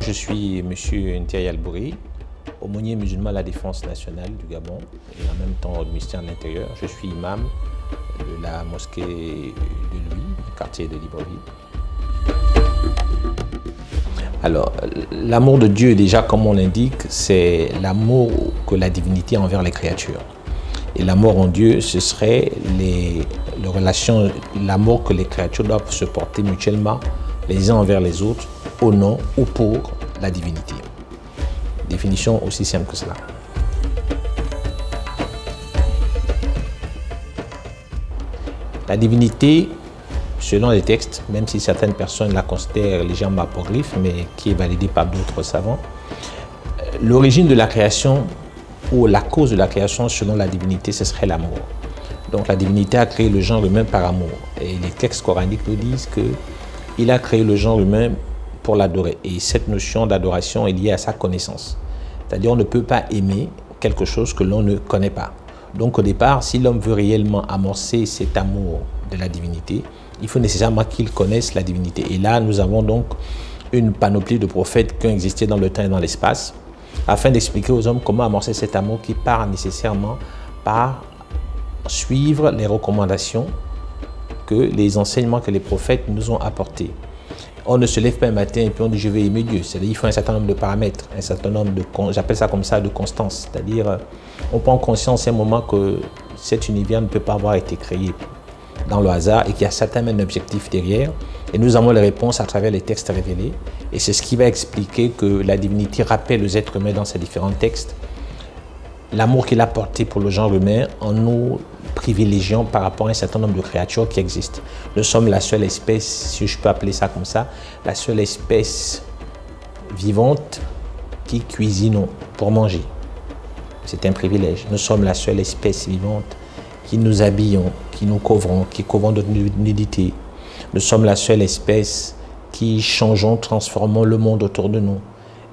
je suis M. Ndiaye Albouri, aumônier musulman à la Défense nationale du Gabon et en même temps au ministère de l'Intérieur. Je suis imam de la mosquée de Louis, quartier de Libreville. Alors, l'amour de Dieu, déjà, comme on l'indique, c'est l'amour que la divinité a envers les créatures. Et l'amour en Dieu, ce serait l'amour que les créatures doivent se porter mutuellement les uns envers les autres, au nom ou pour la divinité. Définition aussi simple que cela. La divinité, selon les textes, même si certaines personnes la considèrent légèrement apocryphe, mais qui est validée par d'autres savants, l'origine de la création ou la cause de la création selon la divinité, ce serait l'amour. Donc la divinité a créé le genre humain par amour. Et les textes coraniques nous disent qu'il a créé le genre humain pour l'adorer. Et cette notion d'adoration est liée à sa connaissance. C'est-à-dire on ne peut pas aimer quelque chose que l'on ne connaît pas. Donc au départ, si l'homme veut réellement amorcer cet amour de la divinité, il faut nécessairement qu'il connaisse la divinité. Et là, nous avons donc une panoplie de prophètes qui ont existé dans le temps et dans l'espace, afin d'expliquer aux hommes comment amorcer cet amour qui part nécessairement par suivre les recommandations les enseignements que les prophètes nous ont apportés. On ne se lève pas un matin et puis on dit je vais aimer Dieu. C'est-à-dire il faut un certain nombre de paramètres, un certain nombre de, j'appelle ça comme ça, de constance. C'est-à-dire on prend conscience à un moment que cet univers ne peut pas avoir été créé dans le hasard et qu'il y a certainement un objectif derrière. Et nous avons les réponses à travers les textes révélés. Et c'est ce qui va expliquer que la divinité rappelle aux êtres humains dans ces différents textes l'amour qu'il a porté pour le genre humain en nous privilégiant par rapport à un certain nombre de créatures qui existent. Nous sommes la seule espèce, si je peux appeler ça comme ça, la seule espèce vivante qui cuisine pour manger. C'est un privilège. Nous sommes la seule espèce vivante qui nous habillons, qui nous couvrons, qui couvrons notre nudité. Nous sommes la seule espèce qui changeons, transformons le monde autour de nous.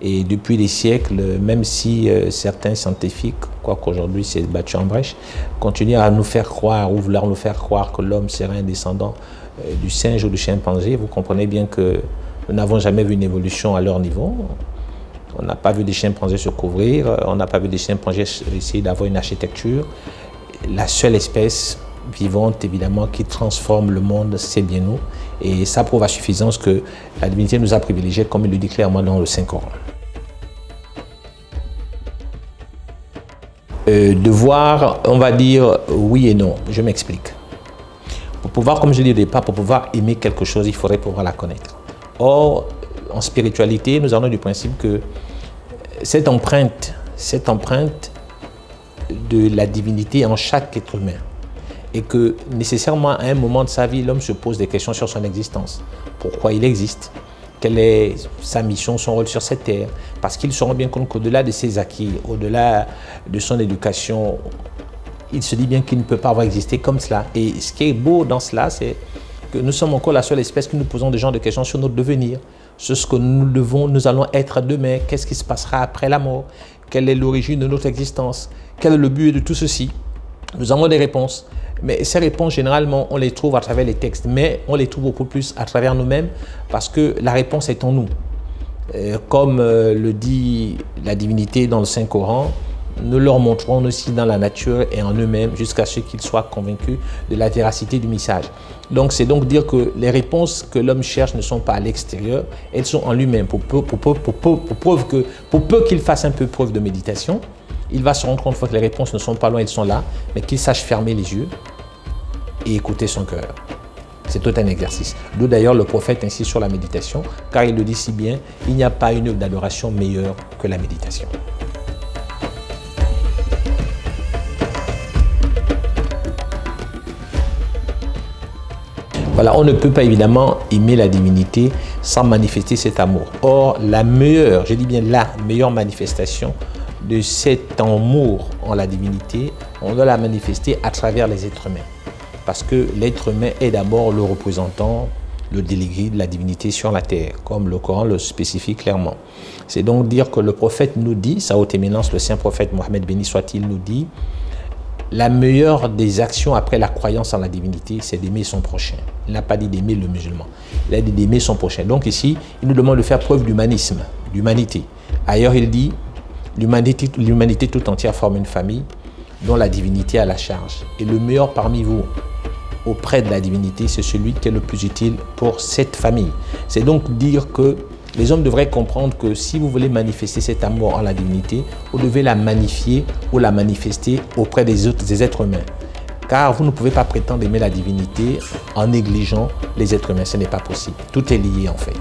Et depuis des siècles, même si certains scientifiques, quoique aujourd'hui c'est battu en brèche, continuent à nous faire croire ou vouloir nous faire croire que l'homme serait un descendant du singe ou du chimpanzé, vous comprenez bien que nous n'avons jamais vu une évolution à leur niveau. On n'a pas vu des chimpanzés se couvrir, on n'a pas vu des chimpanzés essayer d'avoir une architecture. La seule espèce vivante, évidemment, qui transforme le monde, c'est bien nous. Et ça prouve à suffisance que la divinité nous a privilégiés, comme il le dit clairement dans le Saint-Coran. Devoir, on va dire oui et non. Je m'explique. Pour pouvoir, comme je l'ai dit au départ, pour pouvoir aimer quelque chose, il faudrait pouvoir la connaître. Or, en spiritualité, nous avons du principe que cette empreinte de la divinité en chaque être humain, et que nécessairement à un moment de sa vie, l'homme se pose des questions sur son existence. Pourquoi il existe? Quelle est sa mission, son rôle sur cette terre? Parce qu'il se rend bien compte qu'au-delà de ses acquis, au-delà de son éducation, il se dit bien qu'il ne peut pas avoir existé comme cela. Et ce qui est beau dans cela, c'est que nous sommes encore la seule espèce qui nous posons des genres de questions sur notre devenir, sur ce que nous allons être demain, qu'est-ce qui se passera après la mort, quelle est l'origine de notre existence, quel est le but de tout ceci. Nous avons des réponses. Mais ces réponses, généralement, on les trouve à travers les textes, mais on les trouve beaucoup plus à travers nous-mêmes parce que la réponse est en nous. Comme le dit la divinité dans le Saint-Coran, nous leur montrons aussi dans la nature et en eux-mêmes jusqu'à ce qu'ils soient convaincus de la véracité du message. Donc, c'est donc dire que les réponses que l'homme cherche ne sont pas à l'extérieur, elles sont en lui-même. Pour peu qu'il fasse un peu preuve de méditation, il va se rendre compte que les réponses ne sont pas loin, elles sont là, mais qu'il sache fermer les yeux et écouter son cœur. C'est tout un exercice. D'où d'ailleurs le prophète insiste sur la méditation, car il le dit si bien, il n'y a pas une œuvre d'adoration meilleure que la méditation. Voilà, on ne peut pas évidemment aimer la divinité sans manifester cet amour. Or, la meilleure, je dis bien la meilleure manifestation de cet amour en la divinité, on doit la manifester à travers les êtres humains. Parce que l'être humain est d'abord le représentant, le délégué de la divinité sur la terre, comme le Coran le spécifie clairement. C'est donc dire que le prophète nous dit, sa haute éminence, le saint prophète Mohammed béni soit-il, nous dit la meilleure des actions après la croyance en la divinité, c'est d'aimer son prochain. Il n'a pas dit d'aimer le musulman, il a dit d'aimer son prochain. Donc ici, il nous demande de faire preuve d'humanisme, l'humanité. Ailleurs, il dit, l'humanité tout entière forme une famille dont la divinité a la charge. Et le meilleur parmi vous, auprès de la divinité, c'est celui qui est le plus utile pour cette famille. C'est donc dire que les hommes devraient comprendre que si vous voulez manifester cet amour en la divinité, vous devez la magnifier ou la manifester auprès des êtres humains. Car vous ne pouvez pas prétendre aimer la divinité en négligeant les êtres humains. Ce n'est pas possible. Tout est lié en fait.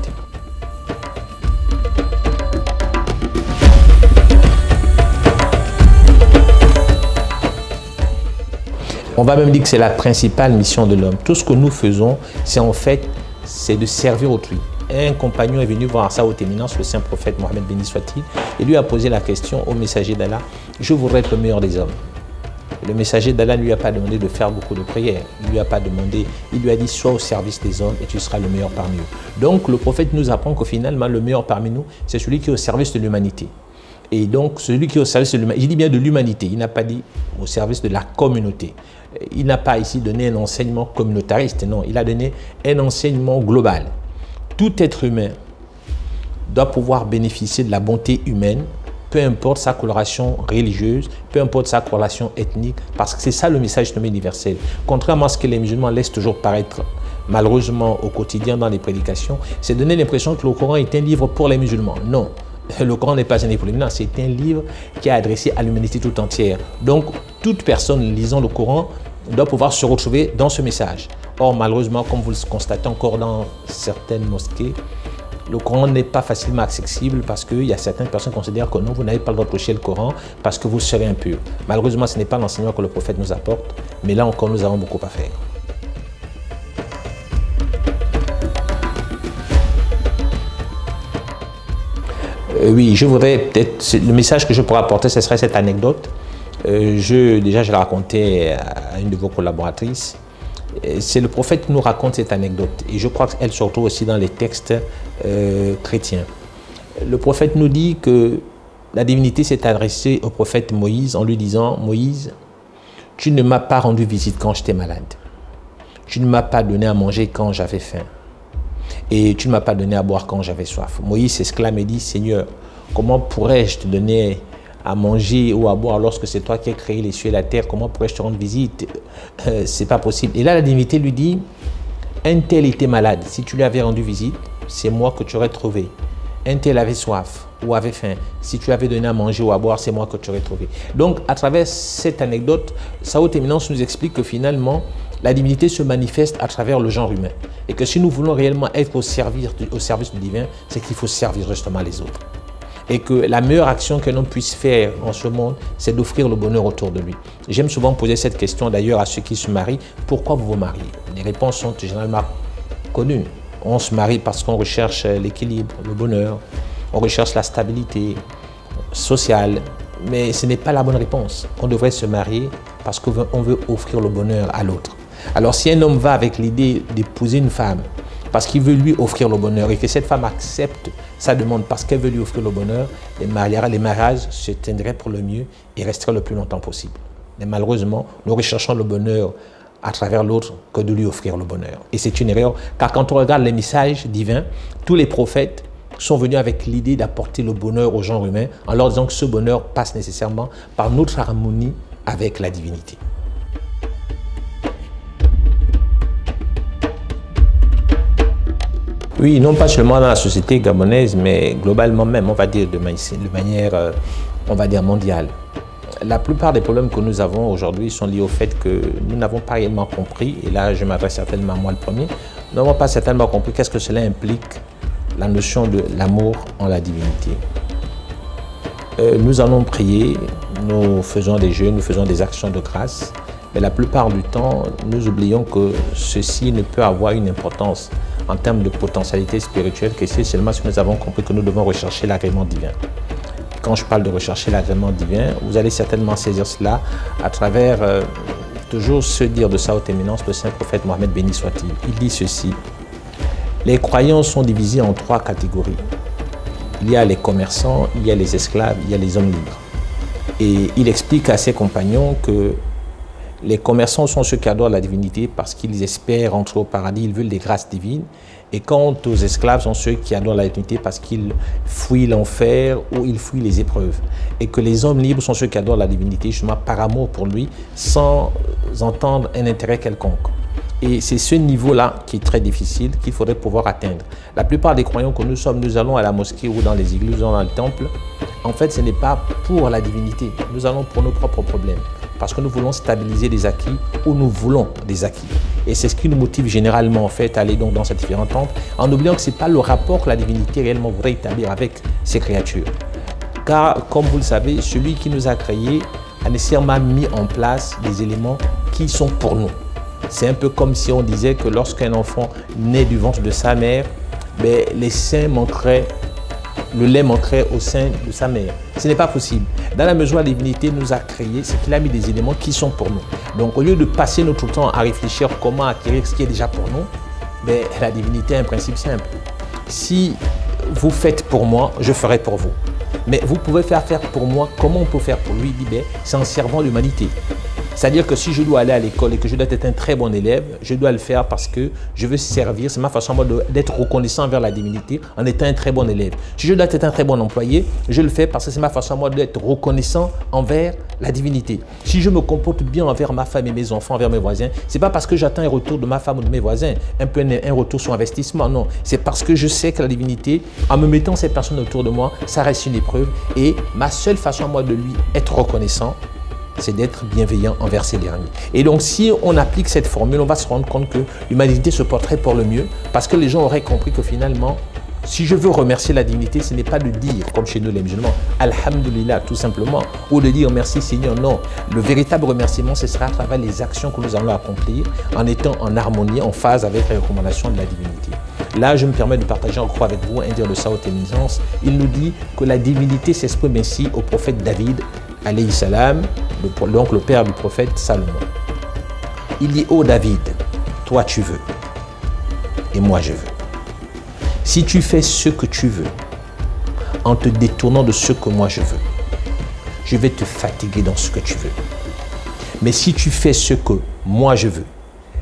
On va même dire que c'est la principale mission de l'homme. Tout ce que nous faisons, c'est de servir autrui. Un compagnon est venu voir sa haute éminence, le saint prophète Mohammed béni soit-il, et lui a posé la question au messager d'Allah, je voudrais être le meilleur des hommes. Le messager d'Allah ne lui a pas demandé de faire beaucoup de prières, il lui a dit sois au service des hommes et tu seras le meilleur parmi eux. Donc le prophète nous apprend que finalement le meilleur parmi nous, c'est celui qui est au service de l'humanité. Et donc celui qui est au service de l'humanité, il dit bien de l'humanité, il n'a pas dit au service de la communauté. Il n'a pas ici donné un enseignement communautariste, non, il a donné un enseignement global. Tout être humain doit pouvoir bénéficier de la bonté humaine, peu importe sa coloration religieuse, peu importe sa coloration ethnique, parce que c'est ça le message universel. Contrairement à ce que les musulmans laissent toujours paraître malheureusement au quotidien dans les prédications, c'est donner l'impression que le Coran est un livre pour les musulmans. Non, le Coran n'est pas un livre pour les musulmans, c'est un livre qui est adressé à l'humanité tout entière. Donc, toute personne lisant le Coran doit pouvoir se retrouver dans ce message. Or, malheureusement, comme vous le constatez encore dans certaines mosquées, le Coran n'est pas facilement accessible parce qu'il y a certaines personnes qui considèrent que non, vous n'avez pas le droit de toucher le Coran parce que vous serez impur. Malheureusement, ce n'est pas l'enseignement que le prophète nous apporte, mais là encore, nous avons beaucoup à faire. Oui, je voudrais peut-être, le message que je pourrais apporter, ce serait cette anecdote. Déjà, je l'ai raconté à une de vos collaboratrices. C'est le prophète qui nous raconte cette anecdote. Et je crois qu'elle se retrouve aussi dans les textes chrétiens. Le prophète nous dit que la divinité s'est adressée au prophète Moïse en lui disant « Moïse, tu ne m'as pas rendu visite quand j'étais malade. Tu ne m'as pas donné à manger quand j'avais faim. Et tu ne m'as pas donné à boire quand j'avais soif. » Moïse s'exclame et dit « Seigneur, comment pourrais-je te donner à manger ou à boire lorsque c'est toi qui as créé les cieux et la terre? Comment pourrais-je te rendre visite? C'est pas possible. » Et là, la divinité lui dit « Un tel était malade. Si tu lui avais rendu visite, c'est moi que tu aurais trouvé. Un tel avait soif ou avait faim. Si tu avais donné à manger ou à boire, c'est moi que tu aurais trouvé. » Donc, à travers cette anecdote, sa haute éminence nous explique que finalement, la divinité se manifeste à travers le genre humain. Et que si nous voulons réellement être au service du divin, c'est qu'il faut servir justement les autres. Et que la meilleure action que l'on puisse faire en ce monde, c'est d'offrir le bonheur autour de lui. J'aime souvent poser cette question d'ailleurs à ceux qui se marient. Pourquoi vous vous mariez? Les réponses sont généralement connues. On se marie parce qu'on recherche l'équilibre, le bonheur, on recherche la stabilité sociale. Mais ce n'est pas la bonne réponse. On devrait se marier parce qu'on veut offrir le bonheur à l'autre. Alors si un homme va avec l'idée d'épouser une femme parce qu'il veut lui offrir le bonheur et que cette femme accepte sa demande parce qu'elle veut lui offrir le bonheur, les mariages se tiendraient pour le mieux et resteraient le plus longtemps possible. Mais malheureusement, nous recherchons le bonheur à travers l'autre que de lui offrir le bonheur. Et c'est une erreur, car quand on regarde les messages divins, tous les prophètes sont venus avec l'idée d'apporter le bonheur au genre humain en leur disant que ce bonheur passe nécessairement par notre harmonie avec la divinité. Oui, non pas seulement dans la société gabonaise, mais globalement même, on va dire de manière, on va dire mondiale. La plupart des problèmes que nous avons aujourd'hui sont liés au fait que nous n'avons pas réellement compris, et là je m'adresse certainement à moi le premier, nous n'avons pas certainement compris qu'est-ce que cela implique, la notion de l'amour en la divinité. Nous allons prier, nous faisons des jeûnes, nous faisons des actions de grâce, mais la plupart du temps, nous oublions que ceci ne peut avoir une importance en termes de potentialité spirituelle que c'est seulement si nous avons compris que nous devons rechercher l'agrément divin. Quand je parle de rechercher l'agrément divin, vous allez certainement saisir cela à travers toujours se dire de sa haute éminence, le saint prophète Mohammed béni soit-il. Il dit ceci: les croyants sont divisés en 3 catégories. Il y a les commerçants, il y a les esclaves, il y a les hommes libres. Et il explique à ses compagnons que Les commerçants sont ceux qui adorent la divinité parce qu'ils espèrent entrer au paradis, ils veulent des grâces divines. Et quant aux esclaves, sont ceux qui adorent la divinité parce qu'ils fuient l'enfer ou ils fuient les épreuves. Et que les hommes libres sont ceux qui adorent la divinité, justement par amour pour lui, sans entendre un intérêt quelconque. Et c'est ce niveau-là qui est très difficile, qu'il faudrait pouvoir atteindre. La plupart des croyants que nous sommes, nous allons à la mosquée ou dans les églises ou dans le temple. En fait, ce n'est pas pour la divinité. Nous allons pour nos propres problèmes. Parce que nous voulons stabiliser des acquis ou nous voulons des acquis. Et c'est ce qui nous motive généralement en fait à aller donc dans ces différents temples, en oubliant que ce n'est pas le rapport que la divinité réellement voudrait établir avec ces créatures. Car, comme vous le savez, celui qui nous a créés a nécessairement mis en place des éléments qui sont pour nous. C'est un peu comme si on disait que lorsqu'un enfant naît du ventre de sa mère, les seins manqueraient, le lait manquerait au sein de sa mère. Ce n'est pas possible. Dans la mesure où la divinité nous a créés, c'est qu'il a mis des éléments qui sont pour nous. Donc au lieu de passer notre temps à réfléchir comment acquérir ce qui est déjà pour nous, la divinité a un principe simple. Si vous faites pour moi, je ferai pour vous. Mais vous pouvez faire pour moi, comment on peut faire pour lui? C'est en servant l'humanité. C'est-à-dire que si je dois aller à l'école et que je dois être un très bon élève, je dois le faire parce que je veux servir. C'est ma façon d'être reconnaissant envers la divinité en étant un très bon élève. Si je dois être un très bon employé, je le fais parce que c'est ma façon d'être reconnaissant envers la divinité. Si je me comporte bien envers ma femme et mes enfants, envers mes voisins, c'est pas parce que j'attends un retour de ma femme ou de mes voisins, un retour sur investissement, non. C'est parce que je sais que la divinité, en me mettant ces personnes autour de moi, ça reste une épreuve. Et ma seule façon, moi, de lui être reconnaissant, c'est d'être bienveillant envers ces derniers. Et donc, si on applique cette formule, on va se rendre compte que l'humanité se porterait pour le mieux, parce que les gens auraient compris que finalement, si je veux remercier la divinité, ce n'est pas de dire, comme chez nous les musulmans, Alhamdulillah, tout simplement, ou de dire merci Seigneur, non. Le véritable remerciement, ce sera à travers les actions que nous allons accomplir, en étant en harmonie, en phase avec les recommandations de la divinité. Là, je me permets de partager encore avec vous un dire de sa haute éminence. Il nous dit que la divinité s'exprime ainsi au prophète David, alayhi salam, donc le père du prophète Salomon. Il dit: ô David, toi tu veux, et moi je veux. Si tu fais ce que tu veux, en te détournant de ce que moi je veux, je vais te fatiguer dans ce que tu veux. Mais si tu fais ce que moi je veux,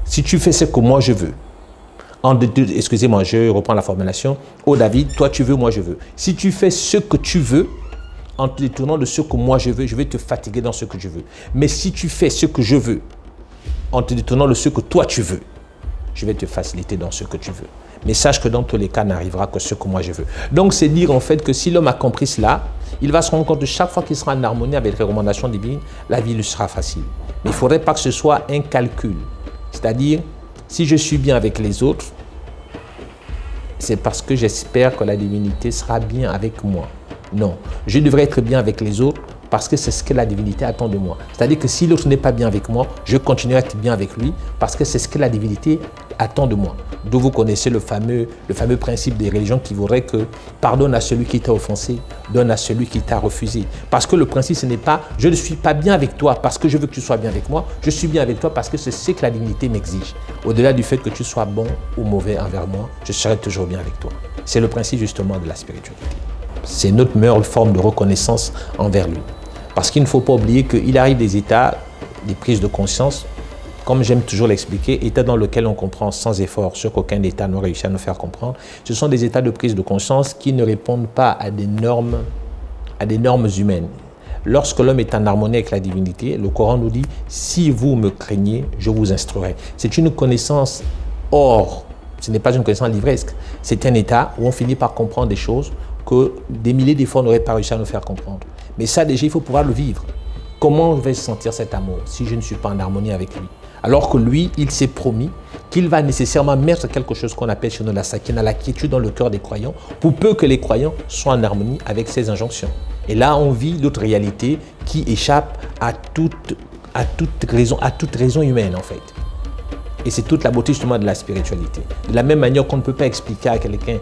si tu fais ce que moi je veux, excusez-moi, je reprends la formulation. Ô David, toi tu veux, moi je veux. Si tu fais ce que tu veux, en te détournant de ce que moi je veux, je vais te fatiguer dans ce que je veux. Mais si tu fais ce que je veux, en te détournant de ce que toi tu veux, je vais te faciliter dans ce que tu veux. Mais sache que dans tous les cas, n'arrivera que ce que moi je veux. Donc c'est dire en fait que si l'homme a compris cela, il va se rendre compte de chaque fois qu'il sera en harmonie avec les recommandations divines, la vie lui sera facile. Mais il ne faudrait pas que ce soit un calcul. C'est-à-dire, si je suis bien avec les autres, c'est parce que j'espère que la divinité sera bien avec moi. Non, je devrais être bien avec les autres parce que c'est ce que la divinité attend de moi. C'est-à-dire que si l'autre n'est pas bien avec moi, je continuerai à être bien avec lui parce que c'est ce que la divinité attend de moi. D'où vous connaissez le fameux principe des religions qui voudrait que pardonne à celui qui t'a offensé, donne à celui qui t'a refusé. Parce que le principe, ce n'est pas je ne suis pas bien avec toi parce que je veux que tu sois bien avec moi, je suis bien avec toi parce que c'est ce que la divinité m'exige. Au-delà du fait que tu sois bon ou mauvais envers moi, je serai toujours bien avec toi. C'est le principe justement de la spiritualité. C'est notre meilleure forme de reconnaissance envers lui. Parce qu'il ne faut pas oublier qu'il arrive des états, des prises de conscience, comme j'aime toujours l'expliquer, états dans lesquels on comprend sans effort ce qu'aucun état n'a réussi à nous faire comprendre. Ce sont des états de prise de conscience qui ne répondent pas à des normes humaines. Lorsque l'homme est en harmonie avec la divinité, le Coran nous dit « Si vous me craignez, je vous instruirai ». C'est une connaissance hors, ce n'est pas une connaissance livresque. C'est un état où on finit par comprendre des choses que des milliers d'efforts n'auraient pas réussi à nous faire comprendre. Mais ça, déjà, il faut pouvoir le vivre. Comment vais-je sentir cet amour si je ne suis pas en harmonie avec lui? Alors que lui, il s'est promis qu'il va nécessairement mettre quelque chose qu'on appelle chez nous la sakina, la quiétude dans le cœur des croyants, pour peu que les croyants soient en harmonie avec ses injonctions. Et là, on vit d'autres réalités qui échappent à toute raison humaine, en fait. Et c'est toute la beauté justement de la spiritualité. De la même manière qu'on ne peut pas expliquer à quelqu'un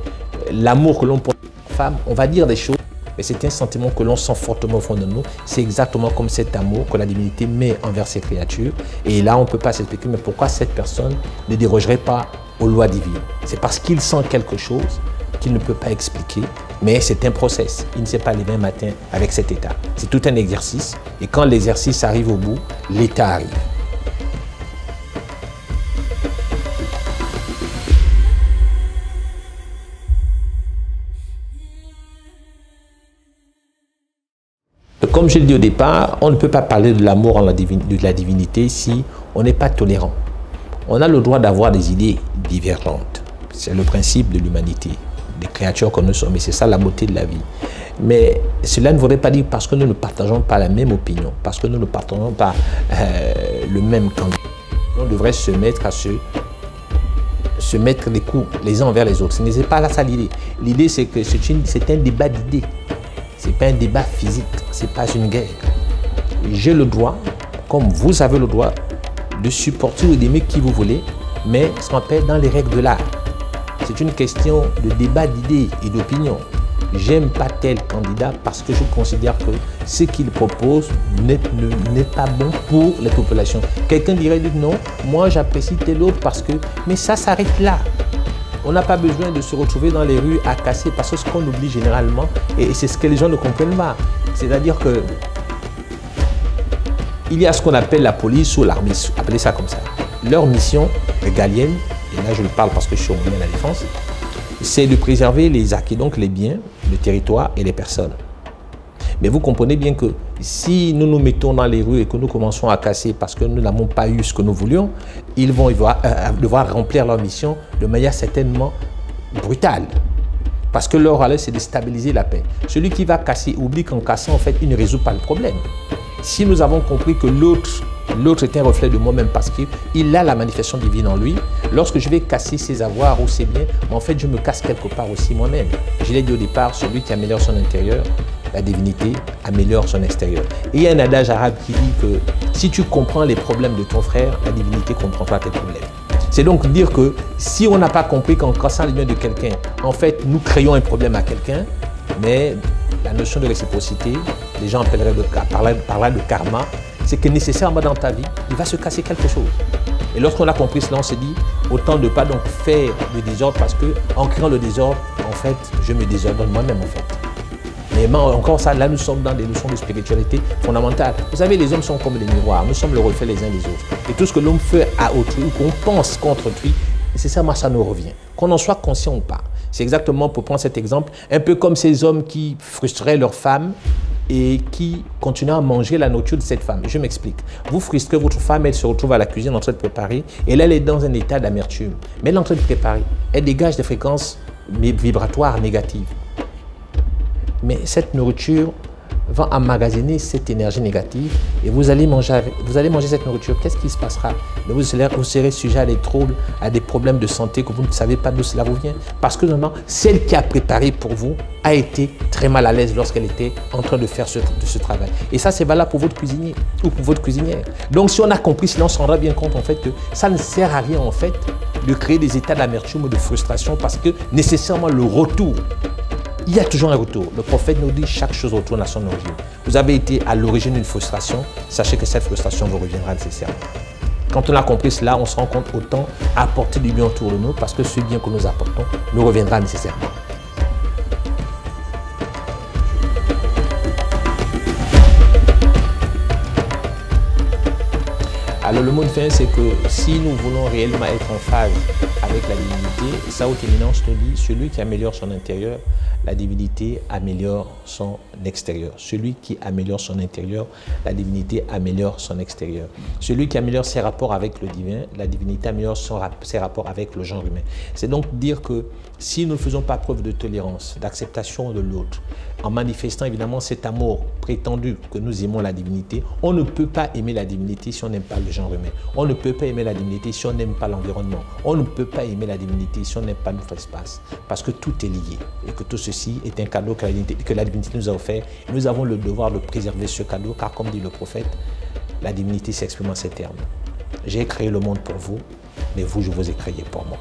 l'amour que l'on porte à une femme, on va dire des choses, mais c'est un sentiment que l'on sent fortement au fond de nous. C'est exactement comme cet amour que la divinité met envers ses créatures. Et là, on ne peut pas s'expliquer, mais pourquoi cette personne ne dérogerait pas aux lois divines? C'est parce qu'il sent quelque chose qu'il ne peut pas expliquer, mais c'est un process. Il ne s'est pas levé un matin avec cet état. C'est tout un exercice. Et quand l'exercice arrive au bout, l'état arrive. Comme je l'ai dit au départ, on ne peut pas parler de l'amour de la divinité si on n'est pas tolérant. On a le droit d'avoir des idées divergentes. C'est le principe de l'humanité, des créatures que nous sommes, et c'est ça la beauté de la vie. Mais cela ne voudrait pas dire parce que nous ne partageons pas la même opinion, parce que nous ne partageons pas le même candidat. On devrait se mettre à se mettre des coups les uns envers les autres. Ce n'est pas là ça l'idée. L'idée, c'est que c'est un débat d'idées. Ce n'est pas un débat physique, ce n'est pas une guerre. J'ai le droit, comme vous avez le droit, de supporter ou d'aimer qui vous voulez, mais ce qu'on appelle dans les règles de l'art. C'est une question de débat d'idées et d'opinion. J'aime pas tel candidat parce que je considère que ce qu'il propose n'est pas bon pour les populations. Quelqu'un dirait non, moi j'apprécie tel autre parce que... Mais ça s'arrête là. On n'a pas besoin de se retrouver dans les rues à casser parce que ce qu'on oublie généralement, et c'est ce que les gens ne comprennent pas, c'est-à-dire que il y a ce qu'on appelle la police ou l'armée, appelez ça comme ça. Leur mission régalienne, et là je le parle parce que je suis au milieu de la défense, c'est de préserver les acquis, donc les biens, le territoire et les personnes. Mais vous comprenez bien que si nous nous mettons dans les rues et que nous commençons à casser parce que nous n'avons pas eu ce que nous voulions, ils vont devoir remplir leur mission de manière certainement brutale. Parce que leur rôle, c'est de stabiliser la paix. Celui qui va casser oublie qu'en cassant, en fait, il ne résout pas le problème. Si nous avons compris que l'autre est un reflet de moi-même parce qu'il a la manifestation divine en lui, lorsque je vais casser ses avoirs ou ses biens, en fait, je me casse quelque part aussi moi-même. Je l'ai dit au départ, celui qui améliore son intérieur, la divinité améliore son extérieur. Et il y a un adage arabe qui dit que si tu comprends les problèmes de ton frère, la divinité comprendra tes problèmes. C'est donc dire que si on n'a pas compris qu'en cassant les biens de quelqu'un, en fait, nous créons un problème à quelqu'un, mais la notion de réciprocité, les gens appelleraient parleraient de karma, c'est que nécessairement dans ta vie, il va se casser quelque chose. Et lorsqu'on a compris cela, on s'est dit, autant ne pas donc faire le désordre parce que en créant le désordre, en fait, je me désordonne moi-même en fait. Mais encore ça, là nous sommes dans des notions de spiritualité fondamentale. Vous savez, les hommes sont comme des miroirs, nous sommes le reflet les uns des autres. Et tout ce que l'homme fait à autrui ou qu'on pense contre autrui, nécessairement ça nous revient. Qu'on en soit conscient ou pas. C'est exactement, pour prendre cet exemple, un peu comme ces hommes qui frustraient leur femme et qui continuent à manger la nourriture de cette femme. Je m'explique. Vous frustrez votre femme, elle se retrouve à la cuisine en train de préparer et là elle est dans un état d'amertume. Mais elle est en train de préparer. Elle dégage des fréquences vibratoires négatives. Mais cette nourriture va emmagasiner cette énergie négative et vous allez manger cette nourriture. Qu'est-ce qui se passera? Vous serez sujet à des troubles, à des problèmes de santé que vous ne savez pas d'où cela vous vient. Parce que normalement, celle qui a préparé pour vous a été très mal à l'aise lorsqu'elle était en train de faire ce travail. Et ça, c'est valable pour votre cuisinier ou pour votre cuisinière. Donc, si on a compris cela, on se rendra bien compte en fait que ça ne sert à rien en fait de créer des états d'amertume ou de frustration parce que nécessairement le retour, il y a toujours un retour. Le prophète nous dit chaque chose retourne à son origine. Vous avez été à l'origine d'une frustration, sachez que cette frustration vous reviendra nécessairement. Quand on a compris cela, on se rend compte autant apporter du bien autour de nous parce que ce bien que nous apportons nous reviendra nécessairement. Alors le mot de fin, c'est que si nous voulons réellement être en phase avec la divinité, sa haute éminence nous dit, celui qui améliore son intérieur, la divinité améliore son extérieur. Celui qui améliore son intérieur, la divinité améliore son extérieur. Celui qui améliore ses rapports avec le divin, la divinité améliore ses rapports avec le genre humain. C'est donc dire que si nous ne faisons pas preuve de tolérance, d'acceptation de l'autre, en manifestant évidemment cet amour prétendu que nous aimons la divinité, on ne peut pas aimer la divinité si on n'aime pas le genre humain. On ne peut pas aimer la divinité si on n'aime pas l'environnement. On ne peut pas aimer la divinité si on n'aime pas notre espace. Parce que tout est lié et que tout ceci est un cadeau que la divinité nous a offert. Et nous avons le devoir de préserver ce cadeau car comme dit le prophète, la divinité s'exprime en ces termes. J'ai créé le monde pour vous, mais vous, je vous ai créé pour moi.